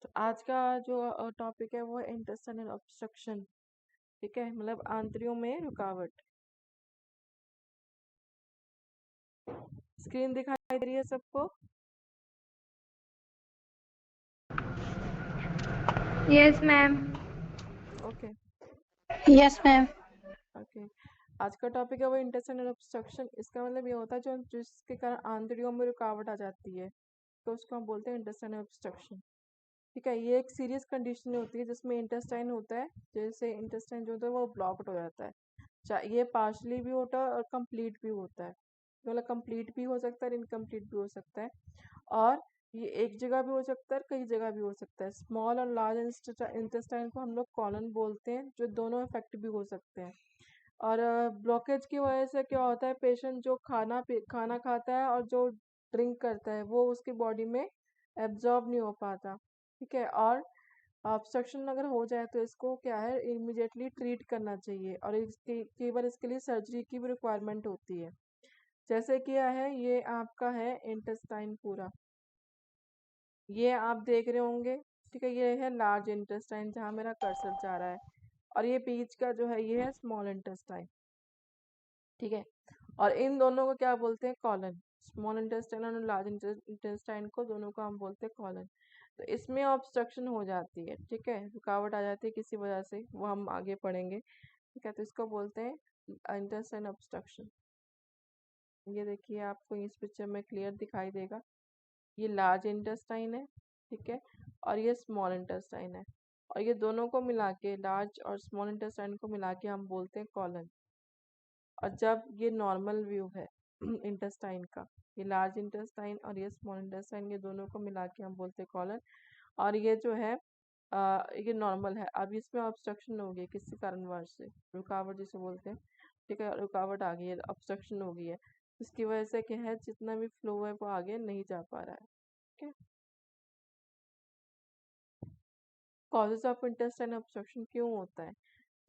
तो आज का जो टॉपिक है वो है इंटेस्टाइनल ऑब्स्ट्रक्शन। ठीक है, मतलब आंतड़ियों में रुकावट। स्क्रीन दिखाई दे रही है सबको? Yes ma'am. Okay yes ma'am. Okay. आज का टॉपिक है वो इंटेस्टाइनल ऑब्स्ट्रक्शन। इसका मतलब ये होता है जो जिसके कारण आंतड़ियों में रुकावट आ जाती है, तो उसको हम बोलते हैं इंटेस्टाइनल ऑब्स्ट्रक्शन। ठीक है, ये एक सीरियस कंडीशन होती है जिसमें इंटेस्टाइन होता है, जैसे इंटेस्टाइन जो होता है वो ब्लॉक्ड हो जाता है। ये पार्शली भी होता है और कंप्लीट भी होता है। मतलब कंप्लीट भी हो सकता है, इनकम्प्लीट भी हो सकता है। और ये एक जगह भी हो सकता है, कई जगह भी हो सकता है। स्मॉल और लार्ज इंटेस्टाइन को हम लोग कॉलन बोलते हैं, जो दोनों इफेक्ट भी हो सकते हैं। और ब्लॉकेज की वजह से क्या होता है, पेशेंट जो खाना खाता है और जो ड्रिंक करता है वो उसकी बॉडी में एब्जॉर्ब नहीं हो पाता। ठीक है, और ऑब्स्ट्रक्शन अगर हो जाए तो इसको क्या है, इमिडिएटली ट्रीट करना चाहिए, और इसके कई बार इसके लिए सर्जरी की भी रिक्वायरमेंट होती है। जैसे क्या है, ये आपका है इंटेस्टाइन पूरा, ये आप देख रहे होंगे। ठीक है, ये है लार्ज इंटेस्टाइन जहाँ मेरा कर्सर जा रहा है, और ये बीच का जो है ये है स्मॉल इंटेस्टाइन। ठीक है, और इन दोनों को क्या बोलते हैं, कॉलन। स्मॉल इंटेस्टाइन और लार्ज इंटेस्टाइन को दोनों को हम बोलते हैं कॉलन। तो इसमें ऑब्स्ट्रक्शन हो जाती है, ठीक है, रुकावट आ जाती है किसी वजह से, वो हम आगे पढ़ेंगे। ठीक है, तो इसको बोलते हैं इंटेस्टाइन ऑब्स्ट्रक्शन। ये देखिए, आपको इस पिक्चर में क्लियर दिखाई देगा, ये लार्ज इंटेस्टाइन है। ठीक है, और ये स्मॉल इंटेस्टाइन है, और ये दोनों को मिला के, लार्ज और स्मॉल इंटेस्टाइन को मिला के हम बोलते हैं कॉलन। और जब ये नॉर्मल व्यू है इंटेस्टाइन का, ये लार्ज इंटेस्टाइन और ये स्मॉल इंटेस्टाइन, ये दोनों को मिला के हम बोलते हैं कॉलन। और ये जो है ये नॉर्मल है। अब इसमें ऑब्स्ट्रक्शन हो गई किसी कारणवश से, रुकावट जिसे बोलते हैं। ठीक है, रुकावट आ गई है, ऑब्स्ट्रक्शन हो गई है, इसकी वजह से क्या है, जितना भी फ्लो है वो आगे नहीं जा पा रहा है। ठीक है, कॉजेज ऑफ इंटेस्टाइन ऑब्स्ट्रक्शन क्यों होता है,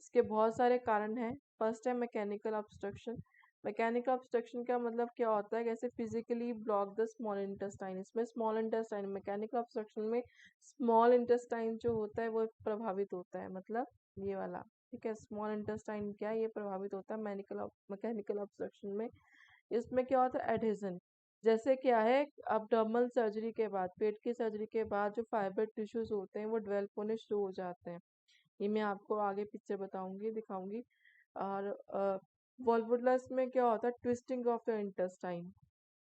इसके बहुत सारे कारण हैं। फर्स्ट है मैकेनिकल ऑब्स्ट्रक्शन। मैकेनिकल ऑब्स्ट्रक्शन का मतलब क्या होता है, कैसे physically block the small intestine. इसमें स्मॉल इंटेस्टाइन, मैकेनिकल ऑब्स्ट्रक्शन में स्मॉल इंटेस्टाइन जो होता है वो प्रभावित होता है, मतलब ये वाला। ठीक है, स्मॉल इंटेस्टाइन क्या है, ये प्रभावित होता है मैकेनिकल ऑब्स्ट्रक्शन में। इसमें क्या होता है, एडहेजन। जैसे क्या है, abdominal सर्जरी के बाद, पेट की सर्जरी के बाद जो फाइबर टिश्यूज होते हैं वो डेवलप होने शुरू हो जाते हैं। ये मैं आपको आगे पिक्चर बताऊंगी, दिखाऊंगी। और वॉल्वुलस में क्या होता है, ट्विस्टिंग ऑफ द इंटेस्टाइन।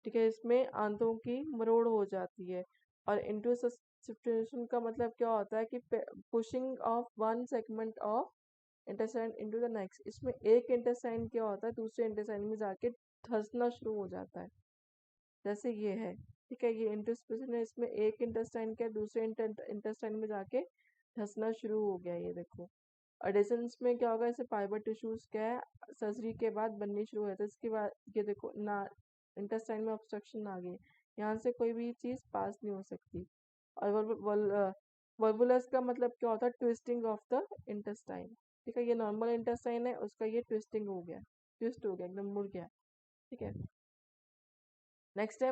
ठीक है, इसमें आंतों की मरोड़ हो जाती है। और इंटरसब्स्टिट्यूशन का मतलब क्या होता है कि pushing of one segment of intestine into the next. इसमें एक इंटेस्टाइन क्या होता है दूसरे इंटेस्टाइन में जाके धंसना शुरू हो जाता है, जैसे ये है। ठीक है, ये इंटरस्पेशन है, इसमें एक इंटेस्टाइन क्या दूसरे इंटेस्टाइन में जाके धंसना शुरू हो गया, ये देखो। एडिशंस में क्या होगा, ऐसे फाइबर टिश्यूज क्या है, सर्जरी के बाद बननी शुरू हो जाता है। इसके बाद ये देखो ना, इंटेस्टाइन में ऑब्स्ट्रक्शन आ गई, यहाँ से कोई भी चीज पास नहीं हो सकती। और वर्बुलस का मतलब क्या होता है, ट्विस्टिंग ऑफ द इंटेस्टाइन। ठीक है, ये नॉर्मल इंटेस्टाइन है, उसका ये ट्विस्टिंग हो गया, ट्विस्ट हो गया, एकदम मुड़ गया। ठीक है, नेक्स्ट है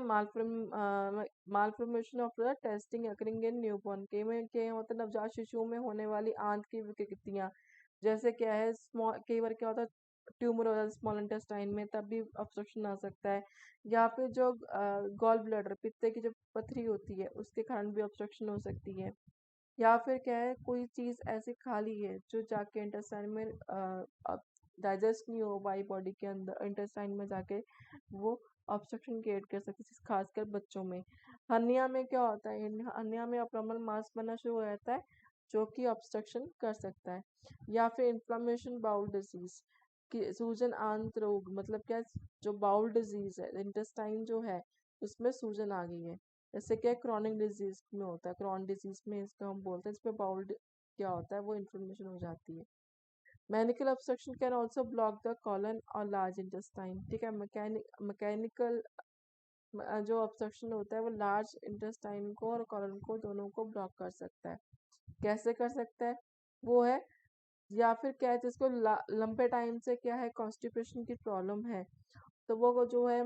malformation of the testing occurring in newborn. के में क्या होता है, नवजात शिशुओं में होने वाली आंत की विकृतियाँ। जैसे क्या है, स्मॉल, कई बार क्या होता है, ट्यूमर हो जाता है स्मॉल इंटेस्टाइन में, तब भी ऑब्स्ट्रक्शन आ सकता है। या फिर जो गॉल ब्लैडर, पित्ते की जो पथरी होती है, उसके कारण भी ऑब्स्ट्रक्शन हो सकती है। या फिर क्या है, कोई चीज़ ऐसी खा ली है जो जाके इंटेस्टाइन में डाइजेस्ट नहीं हो पाई बॉडी के अंदर, इंटेस्टाइन में जाके वो ऑब्स्ट्रक्शन क्रिएट कर सकती है, खासकर बच्चों में। हर्निया में क्या होता है, हर्निया में अब्डोमिनल मास बनना शुरू हो जाता है, जो कि ऑब्स्ट्रक्शन कर सकता है। या फिर इन्फ्लामेशन बाउल डिजीज, कि सूजन आंत रोग, मतलब क्या, जो बाउल डिजीज है, इंटेस्टाइन जो है उसमें सूजन आ गई है। जैसे क्या क्रॉनिक डिजीज में होता है, क्रॉन डिजीज में इसका हम बोलते हैं, इसमें बाउल क्या होता है, वो इन्फ्लेमेशन हो जाती है। Mechanical obstruction can also block the colon और लार्ज इंटेस्टाइन। ठीक है, मैकेनिकल जो ऑब्स्ट्रक्शन होता है वो लार्ज इंटेस्टाइन को और कॉलन को, दोनों को ब्लॉक कर सकता है। कैसे कर सकता है, वो है, या फिर क्या है, जिसको लंबे टाइम से क्या है, कॉन्स्टिपेशन की प्रॉब्लम है, तो वो जो है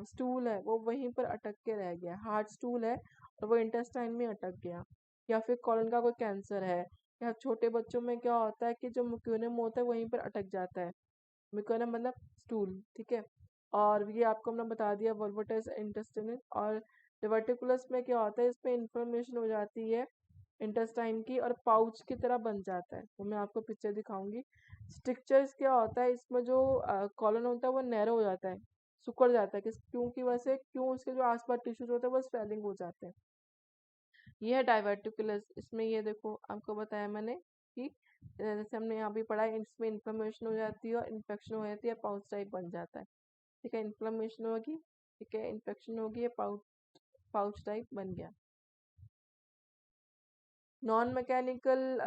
स्टूल है वो वहीं पर अटक के रह गया, हार्ड स्टूल है और वो इंटेस्टाइन में अटक गया। या फिर कॉलन का कोई कैंसर है, या छोटे बच्चों में क्या होता है कि जो म्यूकोनियम होता है वहीं पर अटक जाता है। म्यूकोनियम मतलब स्टूल, ठीक है। और ये आपको हमने बता दिया वोल्वोटाइस इंटेस्टिन। और डिवर्टिकुलस में क्या होता है, इसमें इन्फ्लेमेशन हो जाती है इंटेस्टाइन की और पाउच की तरह बन जाता है। वो मैं आपको पिक्चर दिखाऊंगी। स्ट्रक्चर्स क्या होता है, इसमें जो कॉलन होता है वो नैरो हो जाता है, सिकुड़ जाता है, क्योंकि वैसे क्यों उसके जो आसपास टिश्यूज होते हैं वो स्वेलिंग हो जाते हैं। ये है डाइवर्टिकुलस। इसमें ये देखो आपको बताया मैंने कि जैसे हमने यहाँ भी पढ़ा है, इसमें इन्फ्लेमेशन हो जाती है और इन्फेक्शन हो जाती है, पाउच टाइप बन जाता है। ठीक है, इन्फ्लेमेशन होगी, ठीक है, इन्फेक्शन होगी, पाउच पाउच टाइप बन गया। नॉन मैकेनिकल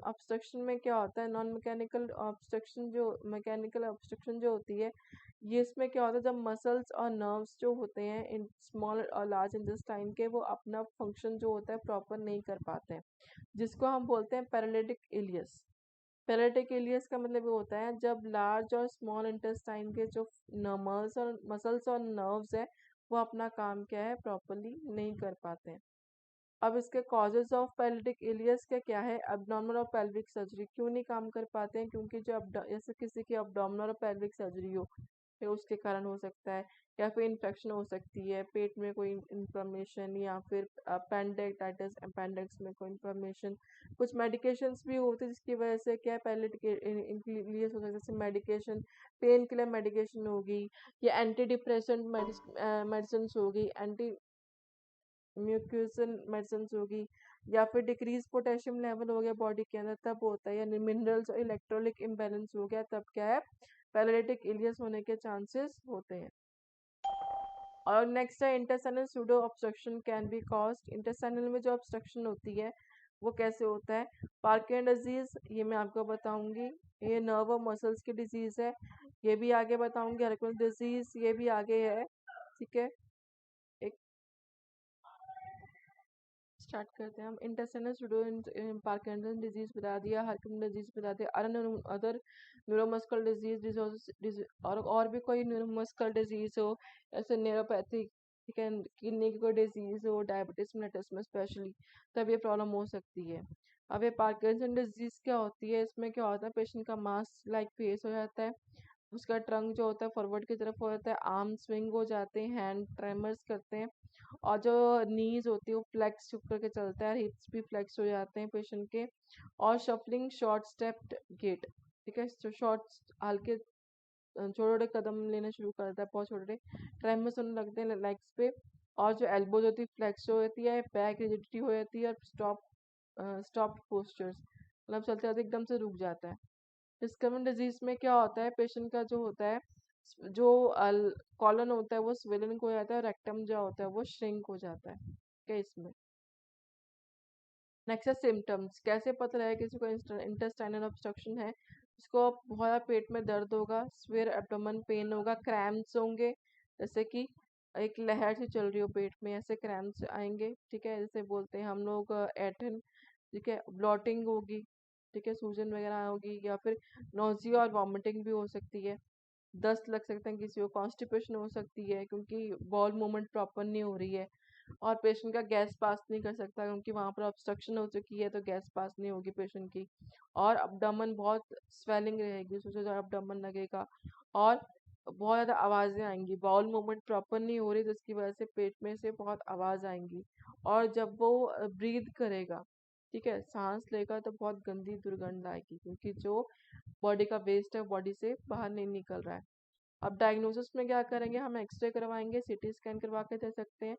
ऑब्स्ट्रक्शन में क्या होता है, नॉन मैकेनिकल ऑब्स्ट्रक्शन जो होती है, ये इसमें क्या होता है, जब मसल्स और नर्व्स जो होते हैं इन स्मॉल और लार्ज इंटेस्टाइन के, वो अपना फंक्शन जो होता है प्रॉपर नहीं कर पाते हैं, जिसको हम बोलते हैं पैरालिटिक इलियस। पैरालिटिक इलियस का मतलब ये होता है जब लार्ज और स्मॉल इंटेस्टाइन के जो मसल्स और नर्व्स है वो अपना काम क्या है प्रॉपरली नहीं कर पाते हैं। अब इसके कॉजेज ऑफ पैरालिटिक इलियस का क्या है, अबडोमिनल और पेल्विक सर्जरी क्यों नहीं काम कर पाते हैं, क्योंकि जो जैसे किसी की अबडोमिनल और पेल्विक सर्जरी हो फिर उसके कारण हो सकता है, या फिर इन्फेक्शन हो सकती है, पेट में कोई इन्फ्लेमेशन, या फिर अपेंडिक्टाइटिस, अपेंडिक्स में कोई इन्फ्लेमेशन। कुछ मेडिकेशंस भी होते हैं जिसकी वजह से क्या पैरालिटिक इलियस हो सकता है, जैसे मेडिकेशन, पेन किलर मेडिकेशन होगी, या एंटी डिप्रेसेंट मेडिसिन होगी, एंटी म्यूक्यूसन मेडिसिन होगी, या फिर डिक्रीज पोटेशियम लेवल हो गया बॉडी के अंदर तब होता है, या मिनरल्स और इलेक्ट्रोलिक इम्बैलेंस हो गया तब क्या है पैरालिटिक इलियस होने के चांसेस होते हैं। और नेक्स्ट है intestinal pseudo obstruction can be caused. Intestinal में जो ऑब्स्ट्रक्शन होती है वो कैसे होता है, पार्किन डिजीज, ये मैं आपको बताऊंगी, ये नर्व और मसल्स की डिजीज है, ये भी आगे बताऊंगी, हरकुल डिजीज ये भी आगे है, ठीक है। एक स्टार्ट करते हैं हम। इंटेस्टाइनल सूडो पार्किंसन डिजीज बता दिया, हार्किन डिजीज बता दिया, अदर न्यूरोमस्कुलर डिजीज और भी कोई न्यूरोमस्कुलर डिजीज हो, जैसे न्यूरोपैथिक, ठीक है, किडनी की कोई डिजीज हो, डायबिटीज मेलिटस में स्पेशली, तब ये प्रॉब्लम हो सकती है। अब ये पार्किंसन डिजीज क्या होती है, इसमें क्या होता है पेशेंट का मास लाइक फेस हो जाता है, उसका ट्रंक जो होता है फॉरवर्ड की तरफ हो जाता है, आर्म स्विंग हो जाते हैं, हैंड ट्रेमर्स करते हैं, और जो नीज होती है वो फ्लेक्स छुप करके चलता है, हिप्स भी फ्लेक्स हो जाते हैं पेशेंट के, और शफलिंग शॉर्ट स्टेप्ड गेट, ठीक है, तो शॉर्ट हल्के छोटे छोटे कदम लेना शुरू कर देता है, बहुत छोटे ट्रेमर्स होने लगते हैं लेग्स पे, और जो एल्बोज होती है फ्लेक्स हो जाती है, बैक रिजिडिटी हो जाती है, और स्टॉप पोस्चर्स मतलब चलते चलते एकदम से रुक जाता है। डिस्कवन डिजीज में क्या होता है, पेशेंट का जो होता है जो कॉलन होता है वो स्वेलिंग हो जाता है, रेक्टम जो होता है वो श्रिंक हो जाता है, क्या इसमें। नेक्स्ट है सिम्टम्स, कैसे पता लगे किसी को इंटेस्टाइनल ऑब्स्ट्रक्शन है, इसको बहुत ज़्यादा पेट में दर्द होगा, स्वेयर एब्डोमेन पेन होगा, क्रैम्प्स होंगे, जैसे कि एक लहर सी चल रही हो पेट में, ऐसे क्रैम्प्स आएंगे, ठीक है, जैसे बोलते हैं हम लोग एटन, ठीक है, ब्लॉटिंग होगी, ठीक है, सूजन वगैरह होगी, या फिर नोजिया और वॉमिटिंग भी हो सकती है, दस्त लग सकते हैं किसी को, कॉन्स्टिपेशन हो सकती है क्योंकि बॉल मूवमेंट प्रॉपर नहीं हो रही है, और पेशेंट का गैस पास नहीं कर सकता क्योंकि वहां पर ऑब्स्ट्रक्शन हो चुकी है तो गैस पास नहीं होगी पेशेंट की, और अबडमन बहुत स्वेलिंग रहेगी, सोचो जो अबडमन लगेगा, और बहुत ज़्यादा आवाज़ें आएंगी, बाउल मूवमेंट प्रॉपर नहीं हो रही जिसकी वजह से पेट में से बहुत आवाज़ आएंगी, और जब वो ब्रीद करेगा, ठीक है, सांस लेगा तो बहुत गंदी दुर्गंध आएगी क्योंकि जो बॉडी का वेस्ट है बॉडी से बाहर नहीं निकल रहा है। अब डायग्नोसिस में क्या करेंगे, हम एक्सरे करवाएंगे, सीटी स्कैन करवा के दे सकते हैं।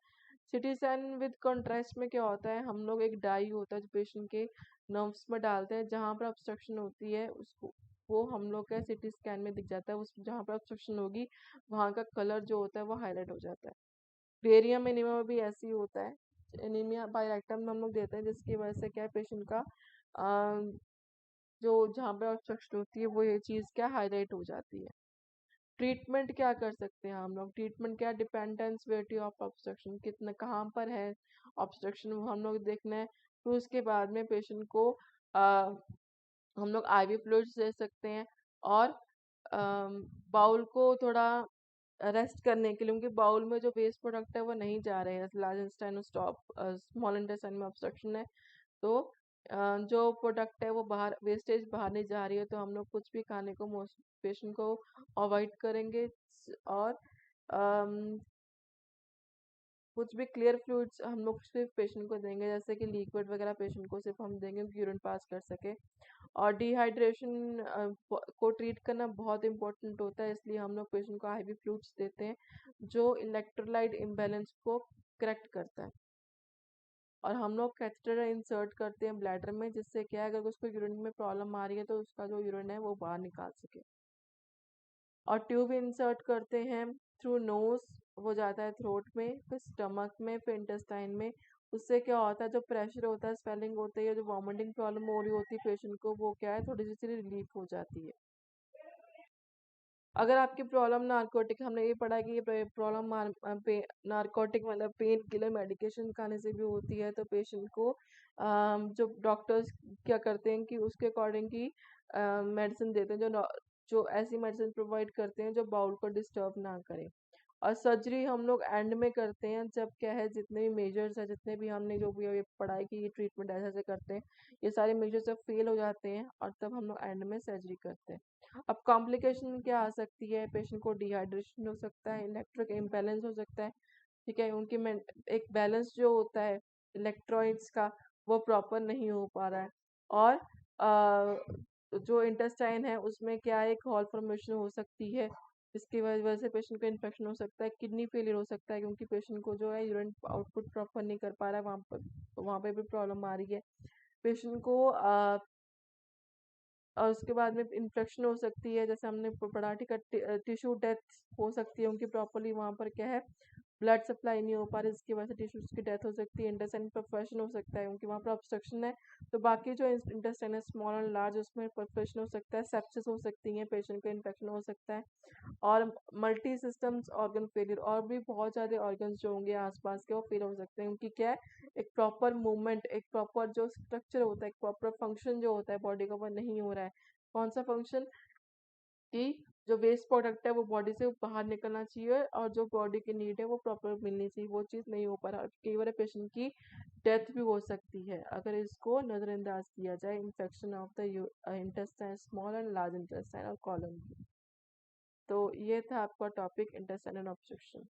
सीटी स्कैन विद कॉन्ट्रास्ट में क्या होता है, हम लोग एक डाई होता है जो पेशेंट के नर्व्स में डालते हैं, जहाँ पर ऑब्स्ट्रक्शन होती है उसको वो हम लोग का सीटी स्कैन में दिख जाता है, उस जहाँ पर ऑब्स्ट्रक्शन होगी वहाँ का कलर जो होता है वो हाईलाइट हो जाता है। बेरियम एनीमिया में भी ऐसे ही होता है, एनीमिया बाई रेक्टम में हम लोग देते हैं जिसकी वजह से क्या है पेशेंट का जो जहाँ पे ऑब्स्ट्रक्शन होती है वो ये चीज़ क्या हाईलाइट हो जाती है। ट्रीटमेंट क्या कर सकते हैं हम लोग, ट्रीटमेंट क्या, डिपेंडेंस वेटी ऑफ ऑब्स्ट्रक्शन, कितना कहाँ पर है ऑब्स्ट्रक्शन वो हम लोग देखना है, फिर उसके बाद में पेशेंट को हम लोग आईवी फ्लूइड्स दे सकते हैं, और बाउल को थोड़ा रेस्ट करने के लिए, क्योंकि बाउल में जो वेस्ट प्रोडक्ट है वो नहीं जा रहे हैं, large intestine stop small intestine में ऑब्स्ट्रक्शन है तो जो प्रोडक्ट है वो बाहर वेस्टेज बाहर नहीं जा रही है, तो हम लोग कुछ भी खाने को पेशेंट को अवॉइड करेंगे। और अम, कुछ भी क्लियर फ्लूइड्स हम लोग सिर्फ पेशेंट को देंगे, जैसे कि लिक्विड वगैरह पेशेंट को सिर्फ हम देंगे कि यूरिन पास कर सके। और डिहाइड्रेशन को ट्रीट करना बहुत इंपॉर्टेंट होता है, इसलिए हम लोग पेशेंट को आईवी फ्लूइड्स देते हैं जो इलेक्ट्रोलाइट इम्बैलेंस को करेक्ट करता है। और हम लोग कैथेटर इंसर्ट करते हैं ब्लैडर में, जिससे क्या है, अगर उसको यूरिन में प्रॉब्लम आ रही है तो उसका जो यूरिन है वो बाहर निकाल सके। और ट्यूब इंसर्ट करते हैं थ्रू नोज, वो जाता है थ्रोट में, फिर स्टमक में, फिर इंटेस्टाइन में। उससे क्या होता है, जो प्रेशर होता है, स्वेलिंग होती है, जो वॉमिटिंग प्रॉब्लम हो रही होती है पेशेंट को, वो क्या है, थोड़ी सी रिलीफ हो जाती है। अगर आपकी प्रॉब्लम नारकोटिक, हमने ये पढ़ा कि ये प्रॉब्लम नारकोटिक मतलब पेन किलर मेडिकेशन खाने से भी होती है, तो पेशेंट को जो डॉक्टर्स क्या करते हैं कि उसके अकॉर्डिंग की मेडिसिन देते हैं, जो ऐसी मेडिसिन प्रोवाइड करते हैं जो बाउल को डिस्टर्ब ना करे। और सर्जरी हम लोग एंड में करते हैं, जब क्या है, जितने भी मेजर्स है, जितने भी हमने जो भी ये पढ़ाई की ये ट्रीटमेंट ऐसे ऐसे करते हैं, ये सारे मेजर्स जब फेल हो जाते हैं और तब हम लोग एंड में सर्जरी करते हैं। अब कॉम्प्लिकेशन क्या आ सकती है, पेशेंट को डिहाइड्रेशन हो सकता है, इलेक्ट्रिक इम्बैलेंस हो सकता है। ठीक है, उनकी एक बैलेंस जो होता है इलेक्ट्रॉइड्स का, वो प्रॉपर नहीं हो पा रहा है। और जो इंटेस्टाइन है उसमें क्या है, एक हॉल फॉर्मेशन हो सकती है, जिसकी वजह से पेशेंट को इन्फेक्शन हो सकता है, किडनी फेलियर हो सकता है, क्योंकि पेशेंट को जो है यूरिन आउटपुट प्रॉपर नहीं कर पा रहा है, वहाँ पे भी प्रॉब्लम आ रही है पेशेंट को। और उसके बाद में इन्फेक्शन हो सकती है, जैसे हमने पढ़ा, ठीक है, टिश्यू डेथ हो सकती है उनकी, प्रॉपरली वहाँ पर क्या है, ब्लड सप्लाई नहीं हो पा रही, इसकी वजह से टिश्यूज की डेथ हो सकती है। इंटेस्टाइन परफोरेशन हो सकता है क्योंकि वहाँ पर ऑब्स्ट्रक्शन है। तो बाकी जो इंटेस्टाइन है स्मॉल और लार्ज, उसमें परफोरेशन हो सकता है, सेप्सिस हो सकती है, पेशेंट को इन्फेक्शन हो सकता है। और मल्टी सिस्टम्स ऑर्गन फेलियर, और भी बहुत सारे ऑर्गन्स जो होंगे आसपास के वो फेल हो सकते हैं, क्योंकि क्या है, एक प्रॉपर मूवमेंट, एक प्रॉपर जो स्ट्रक्चर होता है, एक प्रॉपर फंक्शन जो होता है बॉडी का, वो नहीं हो रहा है। कौन सा फंक्शन, कि जो वेस्ट प्रोडक्ट है वो बॉडी से बाहर निकलना चाहिए और जो बॉडी की नीड है वो प्रॉपर मिलनी चाहिए, वो चीज़ नहीं हो पा रहा। कई बार पेशेंट की डेथ भी हो सकती है अगर इसको नज़रअंदाज किया जाए, infection of the intestine, small and large intestine और कॉलन। तो ये था आपका टॉपिक इंटेस्टाइनल ऑब्स्ट्रक्शन।